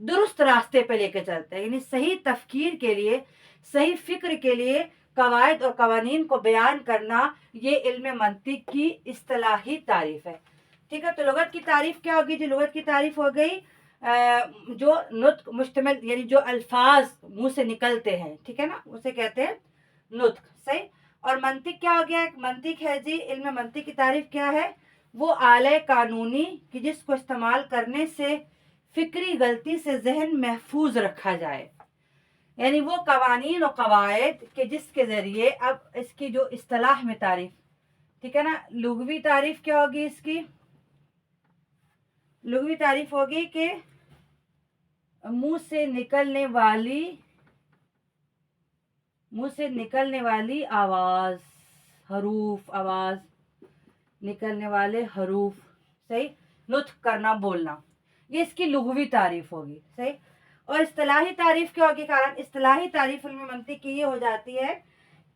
درست راستے پہ لے کے چلتا ہے. یعنی صحیح تفکیر کے لیے، صحیح فکر کے لیے قواعد اور قوانین کو بیان کرنا، یہ علم منطق کی اصطلاحی تعریف ہے. ٹھیک ہے، تو لغت کی تعریف کیا ہوگی جی؟ لغت کی تعریف ہو گئی جو نطق مشتمل، یعنی جو الفاظ منہ سے نکلتے ہیں، ٹھیک ہے نا، اسے کہتے ہیں نطق. صحیح. اور منطق کیا ہو گیا؟ منطق ہے جی، علم منطق کی تعریف کیا ہے؟ وہ آلہ قانونی کہ جس کو استعمال کرنے سے فکری غلطی سے ذہن محفوظ رکھا جائے. یعنی وہ قوانین و قواعد کہ جس کے ذریعے، اب اس کی جو اصطلاح میں تعریف، ٹھیک ہے نا، لغوی تعریف کیا ہوگی اس کی؟ لغوی تعریف ہوگی کہ منہ سے نکلنے والی آواز، حروف، آواز نکلنے والے حروف، صحیح، نطق کرنا، بولنا، یہ اس کی لغوی تعریف ہوگی. صحیح. اور اصطلاحی تعریف کیا ہوگی؟ کارن اصطلاحی تعریف علم منطق کی یہ ہو جاتی ہے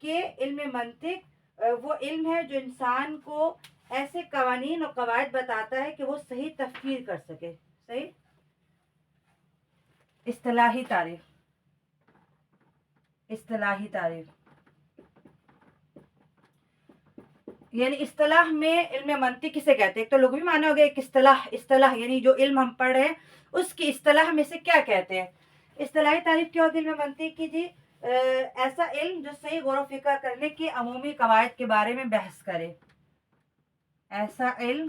کہ علم منطق وہ علم ہے جو انسان کو ایسے قوانین اور قواعد بتاتا ہے کہ وہ صحیح تفکیر کر سکے. صحیح. اصطلاحی تعریف، اصطلاحی تعریف یعنی اصطلاح میں علم منطق کسے کہتے ہیں؟ ایک تو لغوی معنی ہو گیا، ایک اصطلاح یعنی جو علم ہم پڑھ رہے ہیں اس کی اصطلاح میں سے کیا کہتے ہیں. اصطلاحی تعریف کیا ہوگی علم منطق کی جی؟ ایسا علم جو صحیح غور و فکر کرنے کے عمومی قواعد کے بارے میں بحث کرے. ایسا علم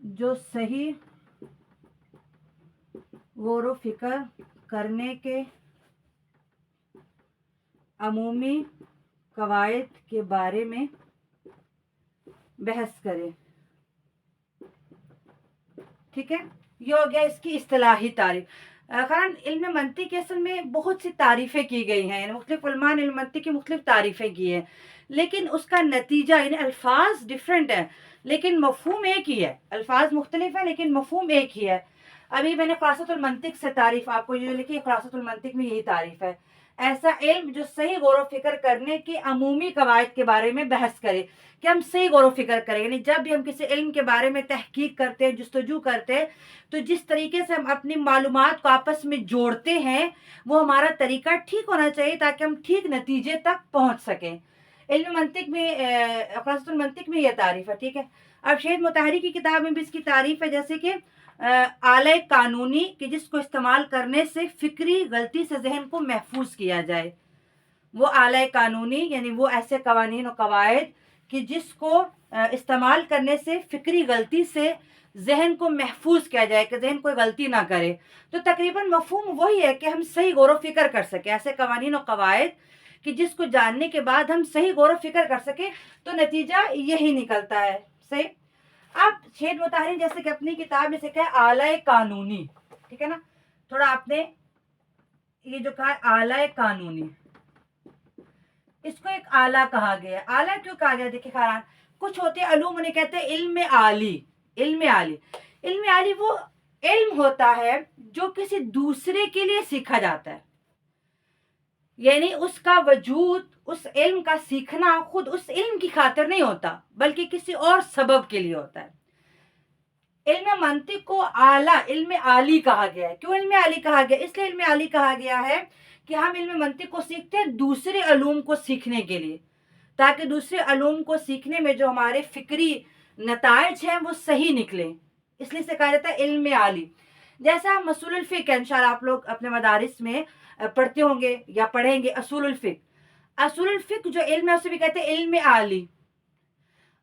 جو صحیح غور و فکر کرنے کے عمومی قواعد کے بارے میں بحث کرے. ٹھیک ہے، یہ ہو گیا اس کی اصطلاحی تعریف. کارن علم منطق کے اصل میں بہت سی تعریفیں کی گئی ہیں، یعنی مختلف علماء نے علم منطق کی مختلف تعریفیں کی ہیں، لیکن اس کا نتیجہ یعنی الفاظ ڈفرینٹ ہیں لیکن مفہوم ایک ہی ہے. الفاظ مختلف ہیں لیکن مفہوم ایک ہی ہے. ابھی میں نے خلاصۃ المنطق سے تعریف آپ کو یہ لکھی، خلاصۃ المنطق میں یہی تعریف ہے، ایسا علم جو صحیح غور و فکر کرنے کے عمومی قواعد کے بارے میں بحث کرے. کہ ہم صحیح غور و فکر کریں، یعنی جب بھی ہم کسی علم کے بارے میں تحقیق کرتے ہیں، جستجو کرتے ہیں، تو جس طریقے سے ہم اپنی معلومات کو آپس میں جوڑتے ہیں وہ ہمارا طریقہ ٹھیک ہونا چاہیے تاکہ ہم ٹھیک نتیجے تک پہنچ سکیں. علم منطق میں خلاصۃ المنطق میں یہ تعریف ہے. ٹھیک ہے. اب شہید مطہری کی کتاب میں بھی اس کی تعریف ہے، جیسے کہ آلہ قانونی کہ جس کو استعمال کرنے سے فکری غلطی سے ذہن کو محفوظ کیا جائے. وہ آلہ قانونی یعنی وہ ایسے قوانین و قواعد کہ جس کو استعمال کرنے سے فکری غلطی سے ذہن کو محفوظ کیا جائے کہ ذہن کوئی غلطی نہ کرے. تو تقریباً مفہوم وہی ہے کہ ہم صحیح غور و فکر کر سکیں، ایسے قوانین و قواعد کہ جس کو جاننے کے بعد ہم صحیح غور و فکر کر سکیں، تو نتیجہ یہی نکلتا ہے. صحیح. اب شہید مطہری جیسے کہ اپنی کتاب میں سے کہا آلہ قانونی، ٹھیک ہے نا، تھوڑا آپ نے یہ جو کہا آلہ قانونی، اس کو ایک آلہ کہا گیا. آلہ کیوں کہا گیا؟ دیکھیں خاران، کچھ ہوتے علوم انہیں کہتے ہیں علم عالی. علم عالی، علم عالی وہ علم ہوتا ہے جو کسی دوسرے کے لیے سیکھا جاتا ہے، یعنی اس کا وجود، اس علم کا سیکھنا خود اس علم کی خاطر نہیں ہوتا بلکہ کسی اور سبب کے لیے ہوتا ہے. علم منطق کو اعلیٰ علم عالی کہا گیا ہے. کیوں علم عالی کہا گیا؟ اس لیے علم عالی کہا گیا ہے کہ ہم علم منطق کو سیکھتے ہیں دوسرے علوم کو سیکھنے کے لیے، تاکہ دوسرے علوم کو سیکھنے میں جو ہمارے فکری نتائج ہیں وہ صحیح نکلیں. اس لیے سے کہا جاتا ہے علم عالی. جیسا ہم اصول الفقہ انشاءاللہ آپ لوگ اپنے مدارس میں پڑھتے ہوں گے یا پڑھیں گے، اصول الفقہ، اصول الفقہ جو علم ہے اسے بھی کہتے ہیں علم عالی.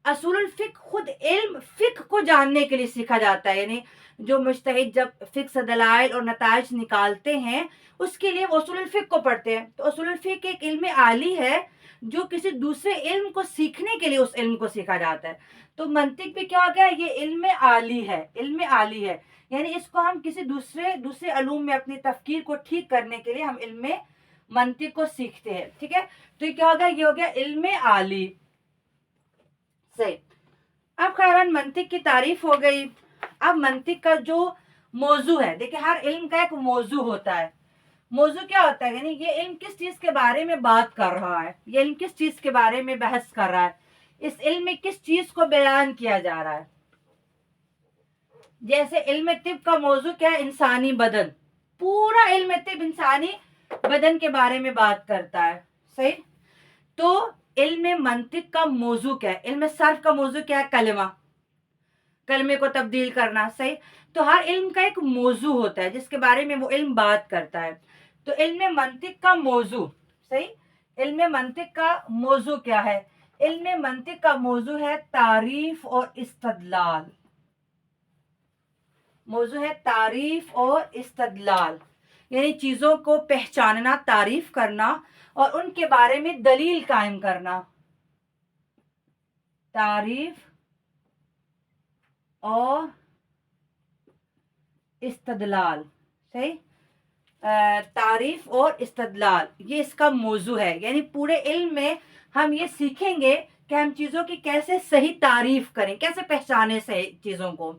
اصول الفقہ خود علم فقہ کو جاننے کے لیے سیکھا جاتا ہے، یعنی جو مجتہد جب فقہ سے دلائل اور نتائج نکالتے ہیں اس کے لیے وہ اصول الفقہ کو پڑھتے ہیں. تو اصول الفقہ ایک علم عالی ہے جو کسی دوسرے علم کو سیکھنے کے لیے اس علم کو سیکھا جاتا ہے. تو منطق بھی کیا ہو گیا؟ یہ علم عالی ہے. علم عالی ہے یعنی اس کو ہم کسی دوسرے علوم میں اپنی تفکیر کو ٹھیک کرنے کے لیے ہم علم منطق کو سیکھتے ہیں. ٹھیک ہے. تو یہ کیا ہو گیا؟ یہ ہو گیا علم عالی. صحیح. اب خیران منطق کی تعریف ہو گئی. اب منطق کا جو موضوع ہے، دیکھیں ہر علم کا ایک موضوع ہوتا ہے. موضوع کیا ہوتا ہے؟ یعنی یہ علم کس چیز کے بارے میں بات کر رہا ہے، یہ علم کس چیز کے بارے میں بحث کر رہا ہے، اس علم میں کس چیز کو بیان کیا جا رہا ہے. جیسے علم طب کا موضوع کیا ہے؟ انسانی بدن. پورا علم طب انسانی بدن کے بارے میں بات کرتا ہے. صحیح. تو علم منطق کا موضوع کیا ہے؟ علم صرف کا موضوع کیا ہے؟ کلمہ، کلمے کو تبدیل کرنا. صحیح. تو ہر علم کا ایک موضوع ہوتا ہے جس کے بارے میں وہ علم بات کرتا ہے. تو علم منطق کا موضوع. صحیح. علم منطق کا موضوع کیا ہے؟ علم منطق کا موضوع ہے تعریف اور استدلال. موضوع ہے تعریف اور استدلال، یعنی چیزوں کو پہچاننا، تعریف کرنا اور ان کے بارے میں دلیل قائم کرنا. تعریف اور استدلال. صحیح. تعریف اور استدلال یہ اس کا موضوع ہے. یعنی پورے علم میں ہم یہ سیکھیں گے کہ ہم چیزوں کی کیسے صحیح تعریف کریں، کیسے پہچانے صحیح چیزوں کو،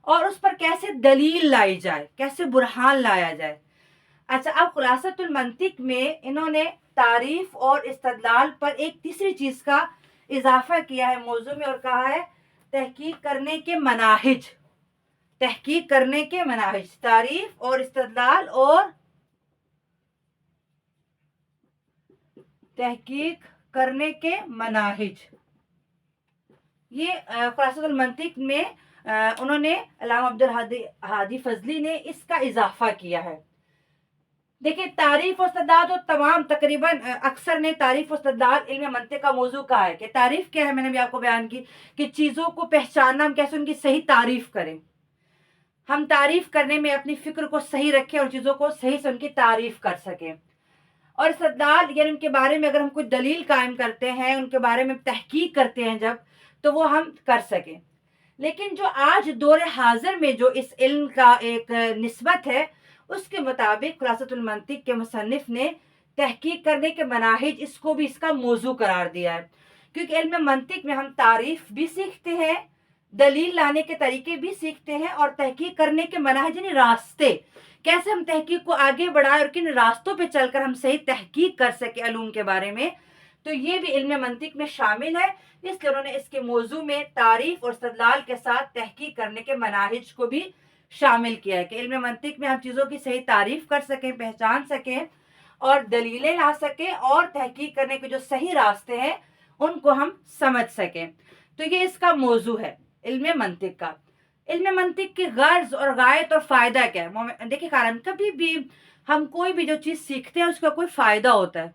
اور اس پر کیسے دلیل لائی جائے، کیسے برہان لایا جائے. اچھا، اب خلاصۃ المنطق میں انہوں نے تعریف اور استدلال پر ایک تیسری چیز کا اضافہ کیا ہے موضوع میں، اور کہا ہے تحقیق کرنے کے مناہج. تحقیق کرنے کے مناہج، تعریف اور استدلال اور تحقیق کرنے کے مناہج. یہ خلاصۃ المنطق میں انہوں نے علامہ عبدالہادی فضلی نے اس کا اضافہ کیا ہے. دیکھیں، تعریف و استدلال تو تمام تقریباً اکثر نے تعریف و استدلال علم منطق کا موضوع کہا ہے. کہ تعریف کیا ہے؟ میں نے بھی آپ کو بیان کی کہ چیزوں کو پہچاننا، ہم کیسے ان کی صحیح تعریف کریں، ہم تعریف کرنے میں اپنی فکر کو صحیح رکھیں اور چیزوں کو صحیح سے ان کی تعریف کر سکیں. اور استدلال یعنی ان کے بارے میں اگر ہم کوئی دلیل قائم کرتے ہیں، ان کے بارے میں تحقیق کرتے ہیں جب، تو وہ ہم کر سکیں. لیکن جو آج دور حاضر میں جو اس علم کا ایک نسبت ہے، اس کے مطابق خلاصۃ المنطق کے مصنف نے تحقیق کرنے کے مناہج اس کو بھی اس کا موضوع قرار دیا ہے. کیونکہ علم منطق میں ہم تعریف بھی سیکھتے ہیں، دلیل لانے کے طریقے بھی سیکھتے ہیں، اور تحقیق کرنے کے مناہج یعنی راستے، کیسے ہم تحقیق کو آگے بڑھائیں اور کن راستوں پہ چل کر ہم صحیح تحقیق کر سکیں علوم کے بارے میں. تو یہ بھی علم منطق میں شامل ہے. اس لیے انہوں نے اس کے موضوع میں تعریف اور استدلال کے ساتھ تحقیق کرنے کے مناہج کو بھی شامل کیا ہے کہ علم منطق میں ہم چیزوں کی صحیح تعریف کر سکیں، پہچان سکیں اور دلیلیں لا سکیں، اور تحقیق کرنے کے جو صحیح راستے ہیں ان کو ہم سمجھ سکیں. تو یہ اس کا موضوع ہے علم منطق کا. علم منطق کی غرض اور غایت اور فائدہ کیا ہے؟ دیکھیں خارن، کبھی بھی ہم کوئی بھی جو چیز سیکھتے ہیں اس کا کوئی فائدہ ہوتا ہے.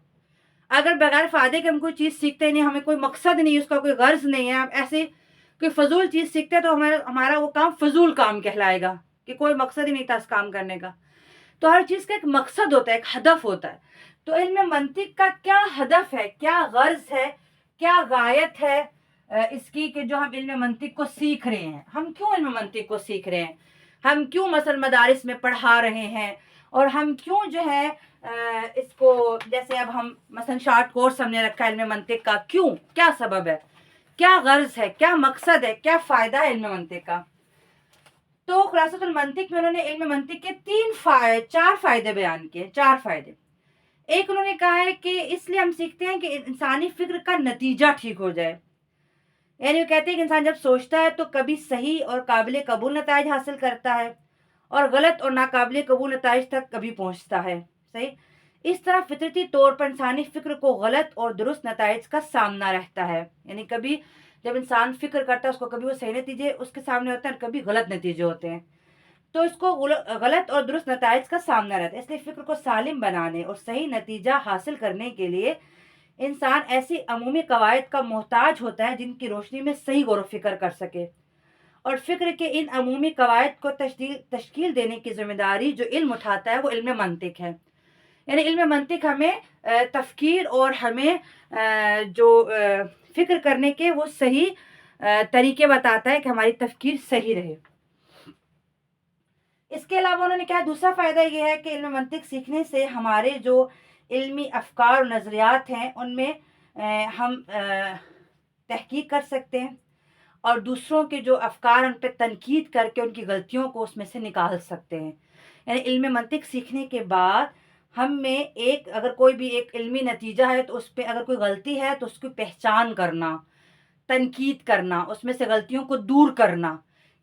اگر بغیر فائدے کے ہم کوئی چیز سیکھتے نہیں، ہمیں کوئی مقصد نہیں، اس کا کوئی غرض نہیں ہے، ہم ایسے کوئی فضول چیز سیکھتے ہیں تو ہمارا وہ کام فضول کام کہلائے گا کہ کوئی مقصد ہی نہیں تھا اس کام کرنے کا. تو ہر چیز کا ایک مقصد ہوتا ہے، ایک ہدف ہوتا ہے. تو علم منطق کا کیا ہدف ہے، کیا غرض ہے، کیا غایت ہے اس کی کہ جو ہم علم منطق کو سیکھ رہے ہیں؟ ہم کیوں علم منطق کو سیکھ رہے ہیں؟ ہم کیوں مثلا مدارس میں پڑھا رہے ہیں؟ اور ہم کیوں جو ہے اس کو، جیسے اب ہم مثلا شارٹ کورس ہم نے رکھا ہے علم منطق کا، کیوں؟ کیا سبب ہے؟ کیا غرض ہے؟ کیا مقصد ہے؟ کیا فائدہ ہے علم منطق کا؟ تو خلاصۃ المنطق میں انہوں نے علم منطق کے چار فائدے بیان کیے. 4 فائدے. ایک انہوں نے کہا ہے کہ اس لیے ہم سیکھتے ہیں کہ انسانی فکر کا نتیجہ ٹھیک ہو جائے. یعنی وہ کہتے ہیں کہ انسان جب سوچتا ہے تو کبھی صحیح اور قابل قبول نتائج حاصل کرتا ہے، اور غلط اور ناقابل قبول نتائج تک کبھی پہنچتا ہے. صحیح. اس طرح فطرتی طور پر انسانی فکر کو غلط اور درست نتائج کا سامنا رہتا ہے. یعنی کبھی جب انسان فکر کرتا ہے اس کو کبھی وہ صحیح نتیجے اس کے سامنے ہوتے ہیں اور کبھی غلط نتیجے ہوتے ہیں. تو اس کو غلط اور درست نتائج کا سامنا رہتا ہے. اس لیے فکر کو سالم بنانے اور صحیح نتیجہ حاصل کرنے کے لیے انسان ایسی عمومی قواعد کا محتاج ہوتا ہے جن کی روشنی میں صحیح غور و فکر کر سکے. اور فکر کے ان عمومی قواعد کو تشکیل دینے کی ذمہ داری جو علم اٹھاتا ہے وہ علم منطق ہے. یعنی علم منطق ہمیں تفکیر اور ہمیں جو فکر کرنے کے وہ صحیح طریقے بتاتا ہے کہ ہماری تفکیر صحیح رہے. اس کے علاوہ انہوں نے کہا دوسرا فائدہ یہ ہے کہ علم منطق سیکھنے سے ہمارے جو علمی افکار اور نظریات ہیں ان میں ہم تحقیق کر سکتے ہیں، اور دوسروں کے جو افکار ان پہ تنقید کر کے ان کی غلطیوں کو اس میں سے نکال سکتے ہیں. یعنی علم منطق سیکھنے کے بعد ہم میں اگر کوئی بھی ایک علمی نتیجہ ہے تو اس پہ اگر کوئی غلطی ہے تو اس کی پہچان کرنا، تنقید کرنا، اس میں سے غلطیوں کو دور کرنا،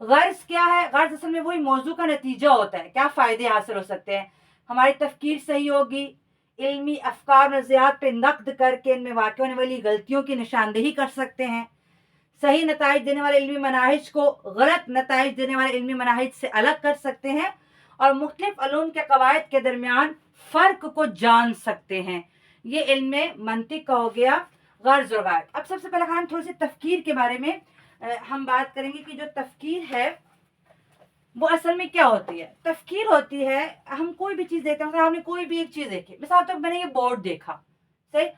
غرض کیا ہے؟ غرض اصل میں وہی موضوع کا نتیجہ ہوتا ہے، کیا فائدے حاصل ہو سکتے ہیں، ہماری تفکیر صحیح ہوگی، علمی افکار نظریات پہ نقد کر کے ان میں واقع ہونے والی غلطیوں کی نشاندہی کر سکتے ہیں، صحیح نتائج دینے والے علمی مناہج کو غلط نتائج دینے والے علمی مناہج سے الگ کر سکتے ہیں، اور مختلف علوم کے قواعد کے درمیان فرق کو جان سکتے ہیں۔ یہ علم منطق کا ہو گیا غرض و غایت۔ اب سب سے پہلے ہم تھوڑی سی تفکیر کے بارے میں ہم بات کریں گے کہ جو تفکیر ہے وہ اصل میں کیا ہوتی ہے۔ تفکیر ہوتی ہے، ہم کوئی بھی چیز دیکھتے ہیں، مثلا ہم نے کوئی بھی ایک چیز دیکھی، مثال تو میں نے یہ بورڈ دیکھا، صحیح،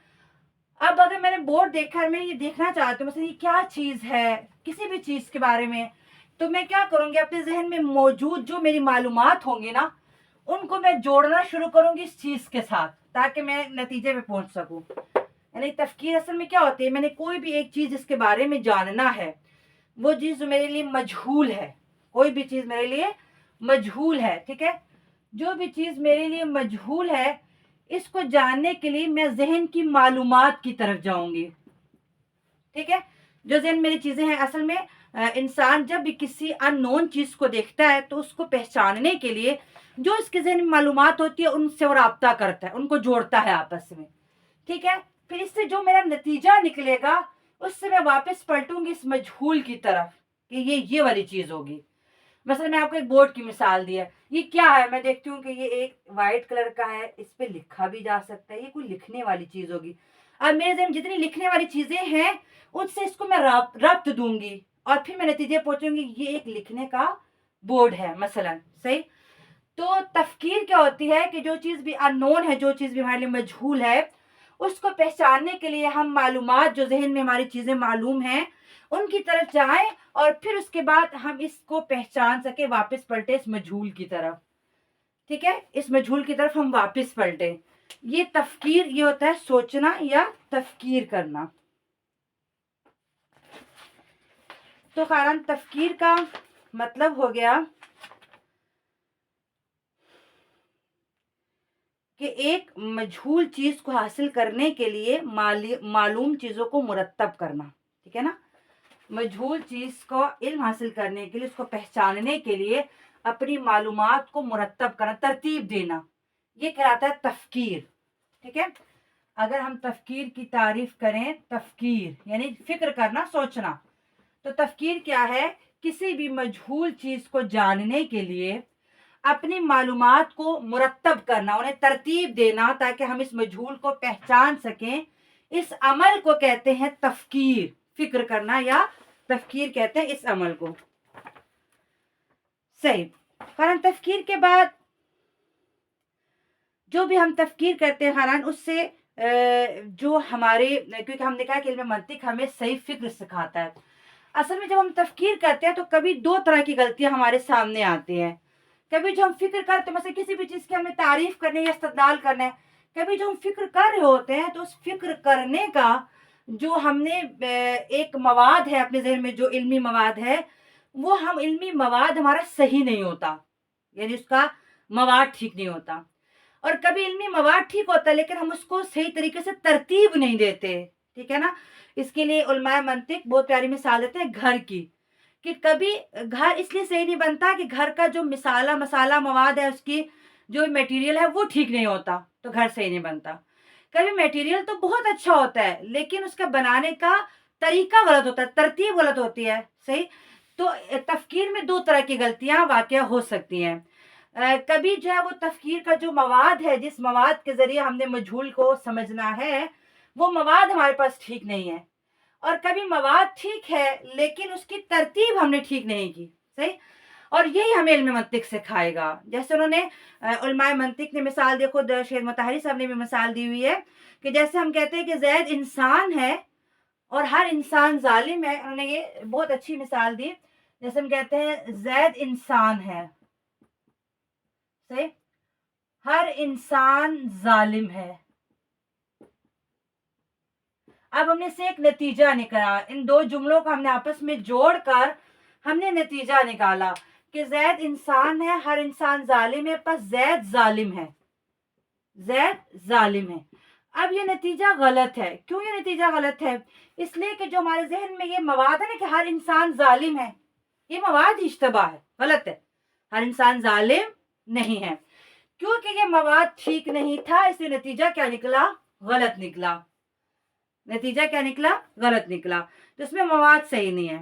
اب اگر میں نے بورڈ دیکھا اور میں یہ دیکھنا چاہتی ہوں مثلا یہ کیا چیز ہے کسی بھی چیز کے بارے میں، تو میں کیا کروں گی، اپنے ذہن میں موجود جو میری معلومات ہوں گی نا ان کو میں جوڑنا شروع کروں گی اس چیز کے ساتھ تاکہ میں نتیجے پہ پہنچ سکوں۔ یعنی تفکیر اصل میں کیا ہوتی ہے، میں نے کوئی بھی ایک چیز جس کے بارے میں جاننا ہے، وہ چیز جو میرے لیے مجہول ہے، کوئی بھی چیز میرے لیے مجہول ہے، ٹھیک ہے، جو بھی چیز میرے لیے مجہول ہے اس کو جاننے کے لیے میں ذہن کی معلومات کی طرف جاؤں گی، ٹھیک ہے، جو ذہن میری چیزیں ہیں۔ اصل میں انسان جب بھی کسی ان نون چیز کو دیکھتا ہے تو اس کو پہچاننے کے لیے جو اس کے ذہن میں معلومات ہوتی ہے ان سے وہ رابطہ کرتا ہے، ان کو جوڑتا ہے آپس میں، ٹھیک ہے، پھر اس سے جو میرا نتیجہ نکلے گا اس سے میں واپس پلٹوں گی اس مجہول کی طرف کہ یہ والی چیز ہوگی۔ مثلا میں آپ کو ایک بورڈ کی مثال دی ہے، یہ کیا ہے، میں دیکھتی ہوں کہ یہ ایک وائٹ کلر کا ہے، اس پہ لکھا بھی جا سکتا ہے، یہ کوئی لکھنے والی چیز ہوگی۔ اب میرے ذہن جتنی لکھنے والی چیزیں ہیں ان سے اس کو میں ربط دوں گی اور پھر میں نتیجے پہنچوں گی یہ ایک لکھنے کا بورڈ ہے مثلا، صحیح۔ تو تفکیر کیا ہوتی ہے کہ جو چیز بھی ان نون ہے، جو چیز بھی ہمارے لیے مجہول ہے، اس کو پہچاننے کے لیے ہم معلومات جو ذہن میں ہماری چیزیں معلوم ہیں ان کی طرف جائیں اور پھر اس کے بعد ہم اس کو پہچان سکے، واپس پلٹے اس مجہول کی طرف، ٹھیک ہے، اس مجہول کی طرف ہم واپس پلٹے۔ یہ تفکیر، یہ ہوتا ہے سوچنا یا تفکیر کرنا۔ تو خیران تفکیر کا مطلب ہو گیا کہ ایک مجہول چیز کو حاصل کرنے کے لیے معلوم چیزوں کو مرتب کرنا، ٹھیک ہے نا، مجہول چیز کو علم حاصل کرنے کے لیے، اس کو پہچاننے کے لیے اپنی معلومات کو مرتب کرنا، ترتیب دینا، یہ کہلاتا ہے تفکیر، ٹھیک ہے۔ اگر ہم تفکیر کی تعریف کریں، تفکیر یعنی فکر کرنا، سوچنا، تو تفکیر کیا ہے، کسی بھی مجہول چیز کو جاننے کے لیے اپنی معلومات کو مرتب کرنا، انہیں ترتیب دینا تاکہ ہم اس مجہول کو پہچان سکیں، اس عمل کو کہتے ہیں تفکیر، فکر کرنا یا تفکیر کہتے ہیں اس عمل کو، صحیح۔ خیران تفکیر کے بعد جو بھی ہم تفکیر کرتے ہیں خیران اس سے جو ہمارے، کیونکہ ہم نے کہا کہ علم منطق ہمیں صحیح فکر سکھاتا ہے، اصل میں جب ہم تفکیر کرتے ہیں تو کبھی دو طرح کی غلطیاں ہمارے سامنے آتی ہیں۔ کبھی جو ہم فکر کرتے ہیں، مثلا کسی بھی چیز کی ہمیں تعریف کرنے یا استدلال کرنا ہے، کبھی جو ہم فکر کر رہے ہوتے ہیں تو اس فکر کرنے کا جو ہم نے ایک مواد ہے اپنے ذہن میں، جو علمی مواد ہے، وہ ہم علمی مواد ہمارا صحیح نہیں ہوتا، یعنی اس کا مواد ٹھیک نہیں ہوتا، اور کبھی علمی مواد ٹھیک ہوتا ہے لیکن ہم اس کو صحیح طریقے سے ترتیب نہیں دیتے، ٹھیک ہے نا۔ اس کے لیے علماء منطق بہت پیاری مثال دیتے ہیں گھر کی، کہ کبھی گھر اس لیے صحیح نہیں بنتا کہ گھر کا جو مسالہ مواد ہے، اس کی جو میٹیریل ہے وہ ٹھیک نہیں ہوتا تو گھر صحیح نہیں بنتا۔ کبھی میٹیریل تو بہت اچھا ہوتا ہے لیکن اس کا بنانے کا طریقہ غلط ہوتا ہے، ترتیب غلط ہوتی ہے، صحیح۔ تو تفکیر میں دو طرح کی غلطیاں واقع ہو سکتی ہیں۔ کبھی جو ہے وہ تفکیر کا جو مواد ہے، جس مواد کے ذریعے ہم نے مجہول کو سمجھنا ہے، وہ مواد ہمارے پاس ٹھیک نہیں ہے، اور کبھی مواد ٹھیک ہے لیکن اس کی ترتیب ہم نے ٹھیک نہیں کی، صحیح، اور یہی ہمیں علم منطق سکھائے گا۔ جیسے انہوں نے علماء منطق نے مثال دی، خود شیر مطہری صاحب نے بھی مثال دی ہوئی ہے کہ جیسے ہم کہتے ہیں کہ زید انسان ہے اور ہر انسان ظالم ہے، انہوں نے یہ بہت اچھی مثال دی، جیسے ہم کہتے ہیں زید انسان ہے، صحیح، ہر انسان ظالم ہے۔ اب ہم نے سے ایک نتیجہ نکلا، ان دو جملوں کو ہم نے آپس میں جوڑ کر ہم نے نتیجہ نکالا کہ زید انسان ہے، ہر انسان ظالم ہے، پس زید ظالم ہے، زید ظالم ہے۔ اب یہ نتیجہ غلط ہے۔ کیوں یہ نتیجہ غلط ہے؟ اس لیے کہ جو ہمارے ذہن میں یہ مواد ہے نا کہ ہر انسان ظالم ہے، یہ مواد اشتباہ ہے، غلط ہے، ہر انسان ظالم نہیں ہے. کیونکہ یہ مواد ٹھیک نہیں تھا اس لیے نتیجہ کیا نکلا؟ غلط نکلا. نتیجہ کیا نکلا؟ غلط نکلا. تو اس میں مواد صحیح نہیں ہے.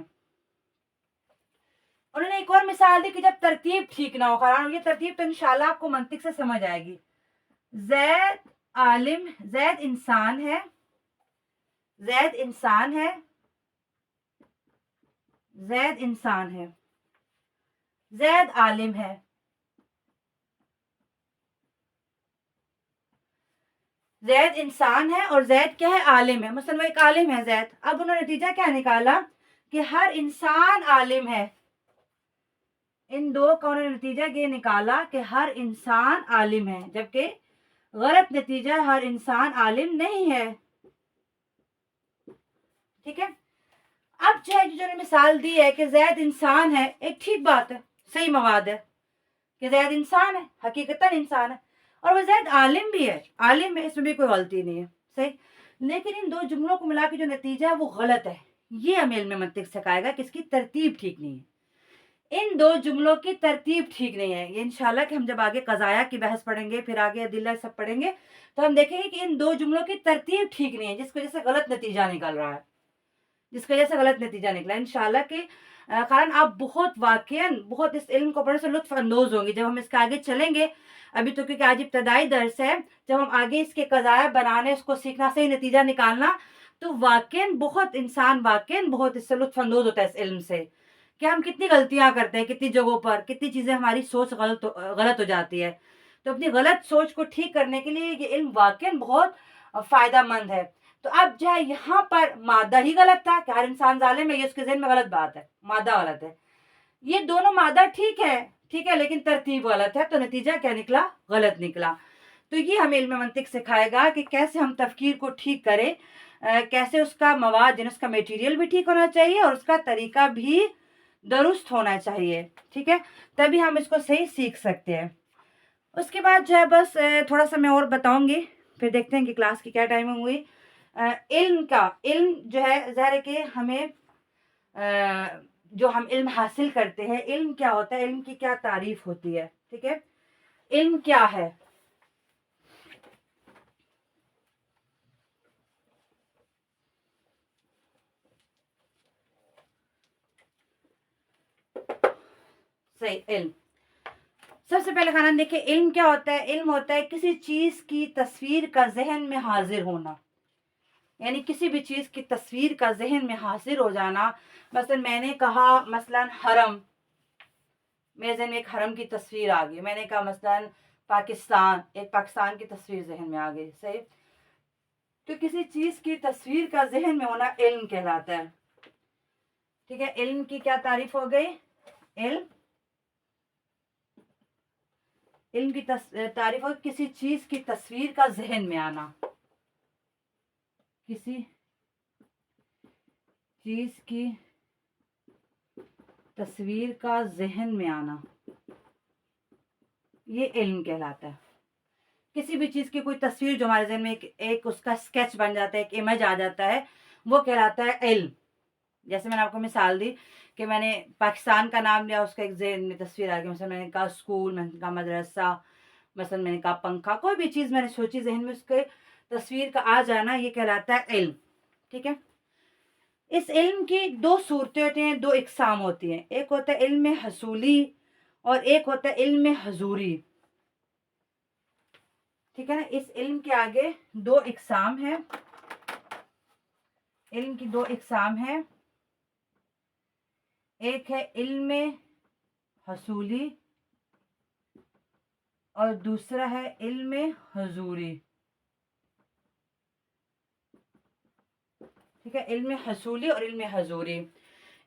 انہوں نے ایک اور مثال دی کہ جب ترتیب ٹھیک نہ ہو. قرآن یہ ترتیب تو انشاءاللہ آپ کو منطق سے سمجھ آئے گی. زید عالم، زید انسان ہے، زید انسان ہے، زید انسان ہے، زید عالم ہے. زید انسان ہے اور زید کیا ہے؟ عالم ہے. مثلا وہ ایک عالم ہے زید. اب انہوں نے نتیجہ کیا نکالا کہ ہر انسان عالم ہے. ان دو کا انہوں نے نتیجہ یہ نکالا کہ ہر انسان عالم ہے، جبکہ غلط نتیجہ، ہر انسان عالم نہیں ہے. ٹھیک ہے. اب جو نے مثال دی ہے کہ زید انسان ہے، ایک ٹھیک بات ہے، صحیح مواد ہے کہ زید انسان ہے، حقیقتاً انسان ہے، اور وہ زید عالم بھی ہے، عالم ہے، اس میں بھی کوئی غلطی نہیں ہے، صحیح. لیکن ان دو جملوں کو ملا کے جو نتیجہ ہے وہ غلط ہے. یہ ہمیں علم منطق سکھائے گا کہ اس کی ترتیب ٹھیک نہیں ہے. ان دو جملوں کی ترتیب ٹھیک نہیں ہے. یہ انشاءاللہ کہ ہم جب آگے قضایا کی بحث پڑھیں گے، پھر آگے ادلہ سب پڑھیں گے، تو ہم دیکھیں گے کہ ان دو جملوں کی ترتیب ٹھیک نہیں ہے، جس کی وجہ سے غلط نتیجہ نکل رہا ہے، جس کی وجہ سے غلط نتیجہ نکلا. انشاءاللہ کہ کارن آپ بہت واقعاً بہت اس علم کو پڑھنے سے لطف اندوز ہوں گے جب ہم اس کے آگے چلیں گے. ابھی تو کیونکہ آج ابتدائی درس ہے، جب ہم آگے اس کے قضایا بنانے، اس کو سیکھنا، صحیح نتیجہ نکالنا، تو واقعاً بہت انسان واقعاً بہت اس سے لطف اندوز ہوتا ہے اس علم سے، کہ ہم کتنی غلطیاں کرتے ہیں، کتنی جگہوں پر کتنی چیزیں ہماری سوچ غلط ہو جاتی ہے. تو اپنی غلط سوچ کو ٹھیک کرنے کے لیے یہ علم واقعاً بہت فائدہ مند ہے. تو اب جو ہے یہاں پر مادہ ہی غلط تھا کہ ہر انسان ظالم ہے، یہ اس کے ذہن میں غلط بات ہے، مادہ غلط ہے. یہ دونوں مادہ ٹھیک ہے لیکن ترتیب غلط ہے، تو نتیجہ کیا نکلا؟ غلط نکلا. تو یہ ہمیں علم منطق سکھائے گا کہ کیسے ہم تفکیر کو ٹھیک کریں، کیسے اس کا مواد یعنی اس کا میٹیریل بھی ٹھیک ہونا چاہیے اور اس کا طریقہ بھی درست ہونا چاہیے. ٹھیک ہے، تبھی ہم اس کو صحیح سیکھ سکتے ہیں. اس کے بعد جو ہے بس تھوڑا سا میں اور بتاؤں گی، پھر دیکھتے ہیں کہ کلاس کی کیا ٹائمنگ ہوئی. علم جو ہے ظاہر ہے کہ ہمیں جو ہم علم حاصل کرتے ہیں، علم کیا ہوتا ہے، علم کی کیا تعریف ہوتی ہے. ٹھیک ہے، علم کیا ہے؟ صحیح، علم سب سے پہلے خانہ دیکھیں علم کیا ہوتا ہے. علم ہوتا ہے کسی چیز کی تصویر کا ذہن میں حاضر ہونا، یعنی کسی بھی چیز کی تصویر کا ذہن میں حاضر ہو جانا. مثلا میں نے کہا مثلا حرم، میرے ذہن میں ایک حرم کی تصویر آ گئی. میں نے کہا مثلا پاکستان، ایک پاکستان کی تصویر ذہن میں آ گئی. صحیح. تو کسی چیز کی تصویر کا ذہن میں ہونا علم کہلاتا ہے. ٹھیک ہے، علم کی کیا تعریف ہو گئی؟ علم کی تعریف ہو کسی چیز کی تصویر کا ذہن میں آنا، کسی چیز کی تصویر کا ذہن میں آنا، یہ علم کہلاتا ہے. کسی بھی چیز کی کوئی تصویر جو ہمارے ذہن میں ایک اس کا اسکیچ بن جاتا ہے، ایک امیج آ جاتا ہے، وہ کہلاتا ہے علم. جیسے میں نے آپ کو مثال دی کہ میں نے پاکستان کا نام لیا، اس کا ایک ذہن میں تصویر آ گئی. مثلا میں نے کہا اسکول، میں نے کہا مدرسہ، مثلا میں نے کہا پنکھا، کوئی بھی چیز میں نے سوچی ذہن میں، اس کے تصویر کا آ جانا، یہ کہلاتا ہے علم. ٹھیک ہے. اس علم کی دو صورتیں ہوتی ہیں، دو اقسام ہوتی ہیں. ایک ہوتا ہے علم حصولی اور ایک ہوتا ہے علم حضوری. ٹھیک ہے نا. اس علم کے آگے دو اقسام ہیں، علم کی دو اقسام ہیں. ایک ہے علم حصولی اور دوسرا ہے علم حضوری. ٹھیک ہے، علم حصولی اور علم حضوری.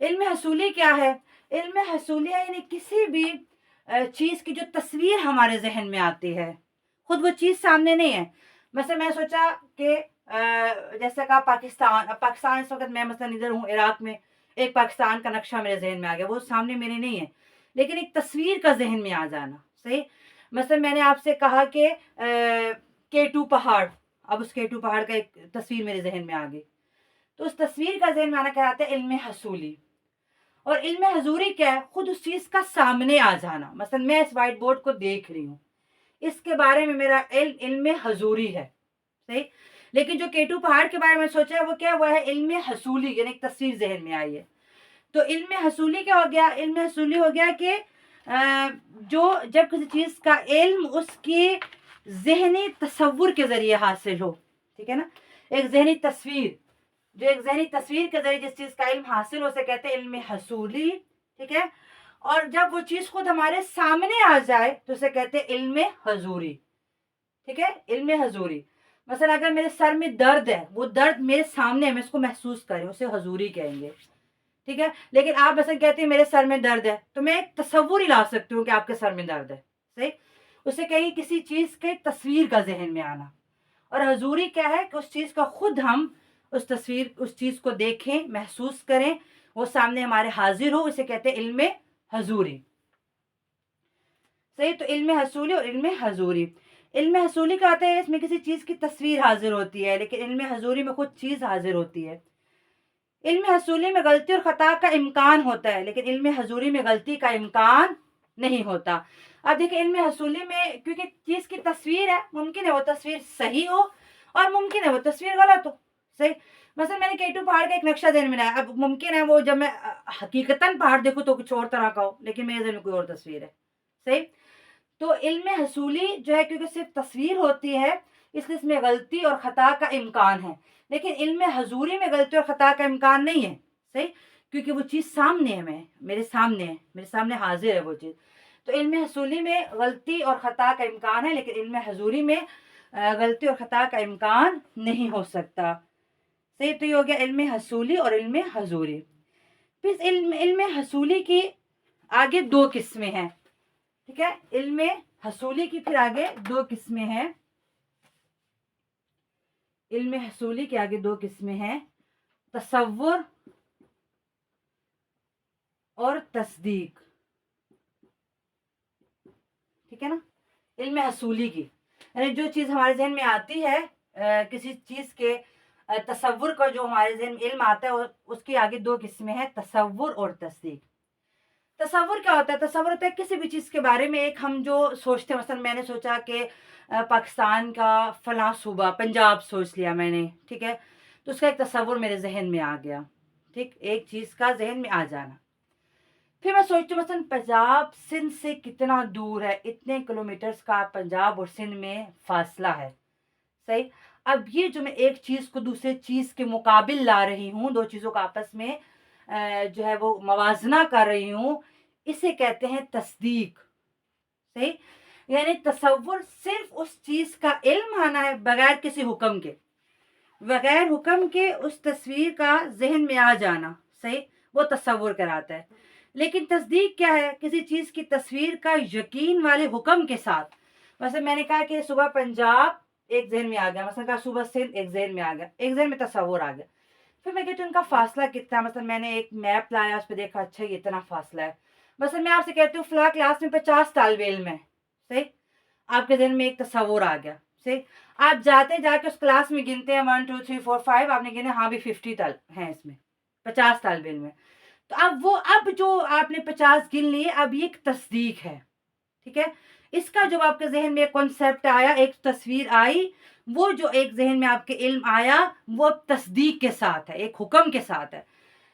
علم حصولی کیا ہے؟ علم حصولی ہے یعنی کسی بھی چیز کی جو تصویر ہمارے ذہن میں آتی ہے، خود وہ چیز سامنے نہیں ہے. مثلا میں سوچا کہ جیسے کہا پاکستان، اب پاکستان اس وقت میں مثلا ادھر ہوں عراق میں، ایک پاکستان کا نقشہ میرے ذہن میں آ گیا، وہ سامنے میرے نہیں ہے، لیکن ایک تصویر کا ذہن میں آ جانا. صحیح. مثلا میں نے آپ سے کہا کہ K2 پہاڑ، اب اس K2 پہاڑ کا ایک تصویر میرے ذہن میں آ گئی، تو اس تصویر کا ذہن میں آنا کہلاتا ہے علم حصولی. اور علم حضوری کیا ہے؟ خود اس چیز کا سامنے آ جانا. مثلا میں اس وائٹ بورڈ کو دیکھ رہی ہوں, اس کے بارے میں میرا علم حضوری ہے, صحیح. لیکن جو کیٹو پہاڑ کے بارے میں سوچا ہے وہ کیا, وہ ہے علم حصولی, یعنی ایک تصویر ذہن میں آئی ہے. تو علم حصولی کیا ہو گیا؟ علم حصولی ہو گیا کہ جو جب کسی چیز کا علم اس کی ذہنی تصور کے ذریعے حاصل ہو, ٹھیک ہے نا, ایک ذہنی تصویر, جو ایک ذہنی تصویر کے ذریعے جس چیز کا علم حاصل ہو, اسے کہتے ہیں علم حصولی, ٹھیک ہے. اور جب وہ چیز خود ہمارے سامنے آ جائے تو اسے کہتے ہیں علم حضوری, ٹھیک ہے, علم حضوری. مثلا اگر میرے سر میں درد ہے, وہ درد میرے سامنے ہے, میں اس کو محسوس کروں, اسے حضوری کہیں گے, ٹھیک ہے. لیکن آپ مثلا کہتے ہیں میرے سر میں درد ہے, تو میں ایک تصور ہی لا سکتی ہوں کہ آپ کے سر میں درد ہے, صحیح. اسے کہیں کسی چیز کے تصویر کا ذہن میں آنا. اور حضوری کیا ہے کہ اس چیز کا خود ہم اس تصویر, اس چیز کو دیکھیں, محسوس کریں, وہ سامنے ہمارے حاضر ہو, اسے کہتے ہیں علم حضوری, صحیح. تو علم حصولی اور علم حضوری. علم حصولی کا آتا ہے اس میں کسی چیز کی تصویر حاضر ہوتی ہے, لیکن علم حضوری میں خود چیز حاضر ہوتی ہے. علم حصولی میں غلطی اور خطا کا امکان ہوتا ہے, لیکن علم حضوری میں غلطی کا امکان نہیں ہوتا. اب دیکھیں علم حصولی میں کیونکہ چیز کی تصویر ہے, ممکن ہے وہ تصویر صحیح ہو اور ممکن ہے وہ تصویر غلط ہو, صحیح. مثلا میں نے کیٹو پہاڑ کا ایک نقشہ ذہن میں لایا, اب ممکن ہے وہ جب میں حقیقتاً پہاڑ دیکھوں تو کچھ اور طرح کا ہو, لیکن میرے ذہن میں کوئی اور تصویر ہے, صحیح. تو علم حصولی جو ہے کیونکہ صرف تصویر ہوتی ہے, اس لیے اس میں غلطی اور خطا کا امکان ہے. لیکن علم حضوری میں غلطی اور خطا کا امکان نہیں ہے, صحیح, کیونکہ وہ چیز سامنے ہے, میرے سامنے حاضر ہے وہ چیز. تو علم حصولی میں غلطی اور خطا کا امکان ہے, لیکن علم حضوری میں غلطی اور خطا کا امکان نہیں ہو سکتا, صحیح. تو یہ ہو گیا علم حصولی اور علم حضوری. پھر علم حصولی کی آگے دو قسمیں ہیں, ٹھیک ہے. علم حصولی کی پھر آگے دو قسمیں ہیں. علم حصولی کے آگے دو قسمیں ہیں, تصور اور تصدیق, ٹھیک ہے نا. علم حصولی کی یعنی جو چیز ہمارے ذہن میں آتی ہے, کسی چیز کے تصور کا جو ہمارے ذہن میں علم آتا ہے, اس کی آگے دو قسمیں ہیں, تصور اور تصدیق. تصور کیا ہوتا ہے؟ تصور ہوتا ہے کسی بھی چیز کے بارے میں ایک ہم جو سوچتے ہیں. مثلا میں نے سوچا کہ پاکستان کا فلاں صوبہ پنجاب سوچ لیا میں نے, ٹھیک ہے, تو اس کا ایک تصور میرے ذہن میں آ گیا, ٹھیک, ایک چیز کا ذہن میں آ جانا. پھر میں سوچتی ہوں مثلا پنجاب سندھ سے کتنا دور ہے, اتنے کلومیٹرز کا پنجاب اور سندھ میں فاصلہ ہے, صحیح. اب یہ جو میں ایک چیز کو دوسرے چیز کے مقابل لا رہی ہوں, دو چیزوں کا آپس میں جو ہے وہ موازنہ کر رہی ہوں, اسے کہتے ہیں تصدیق, صحیح. یعنی تصور صرف اس چیز کا علم آنا ہے بغیر کسی حکم کے, بغیر حکم کے اس تصویر کا ذہن میں آ جانا, صحیح, وہ تصور کراتا ہے. لیکن تصدیق کیا ہے؟ کسی چیز کی تصویر کا یقین والے حکم کے ساتھ. مثلا میں نے کہا کہ صبح پنجاب ایک ذہن میں آ گیا, مثلا کہا صبح سندھ ایک ذہن میں آ گیا, ایک ذہن میں تصور آ گیا. پھر میں کہتی ہوں ان کا فاصلہ کتنا, مثلا میں نے ایک میپ لایا, اس پہ دیکھا اچھا یہ اتنا فاصلہ ہے. مثلا میں آپ سے کہتی ہوں فلاں کلاس میں 50 طالب علم ہے, صحیح, آپ کے ذہن میں ایک تصور آ گیا, صحیح. آپ جاتے جا کے اس کلاس میں گنتے ہیں 1 2 3 4 5, آپ نے گنے ہاں بھی 50 ہیں, اس میں 50 طالب علم ہے. تو اب جو آپ نے 50 گن لیے, اب یہ ایک تصدیق ہے, ٹھیک ہے. اس کا جو آپ کے ذہن میں کانسیپٹ آیا, ایک تصویر آئی, وہ جو ایک ذہن میں آپ کے علم آیا وہ تصدیق کے ساتھ ہے, ایک حکم کے ساتھ ہے.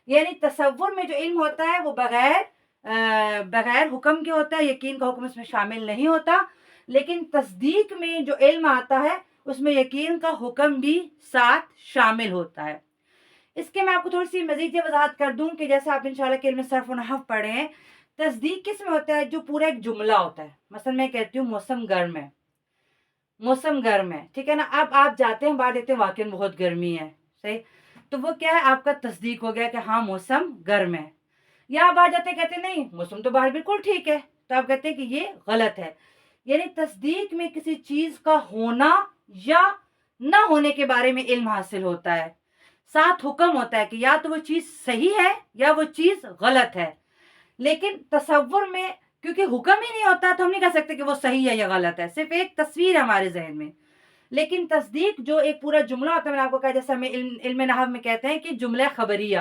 یعنی تصور میں جو علم ہوتا ہے وہ بغیر حکم کے ہوتا ہے, یقین کا حکم اس میں شامل نہیں ہوتا. لیکن تصدیق میں جو علم آتا ہے اس میں یقین کا حکم بھی ساتھ شامل ہوتا ہے. اس کے میں آپ کو تھوڑی سی مزید یہ وضاحت کر دوں کہ جیسے آپ انشاءاللہ کہ علم صرف و نحو پڑھے ہیں, تصدیق کس میں ہوتا ہے؟ جو پورا ایک جملہ ہوتا ہے. مثلا میں کہتی ہوں موسم گرم ہے, ٹھیک ہے نا. اب آپ جاتے ہیں باہر, دیکھتے ہیں واقعی بہت گرمی ہے, صحیح, تو وہ کیا ہے, آپ کا تصدیق ہو گیا کہ ہاں موسم گرم ہے. یا آپ باہر جاتے کہتے ہیں نہیں موسم تو باہر بالکل ٹھیک ہے, تو آپ کہتے ہیں کہ یہ غلط ہے. یعنی تصدیق میں کسی چیز کا ہونا یا نہ ہونے کے بارے میں علم حاصل ہوتا ہے, ساتھ حکم ہوتا ہے کہ یا تو وہ چیز صحیح ہے یا وہ چیز غلط ہے. لیکن تصور میں کیونکہ حکم ہی نہیں ہوتا تو ہم نہیں کہہ سکتے کہ وہ صحیح ہے یا غلط ہے, صرف ایک تصویر ہے ہمارے ذہن میں. لیکن تصدیق جو ایک پورا جملہ ہوتا ہے, میں نے آپ کو کہا جیسے ہمیں علم نحو میں کہتے ہیں کہ جملہ خبریہ,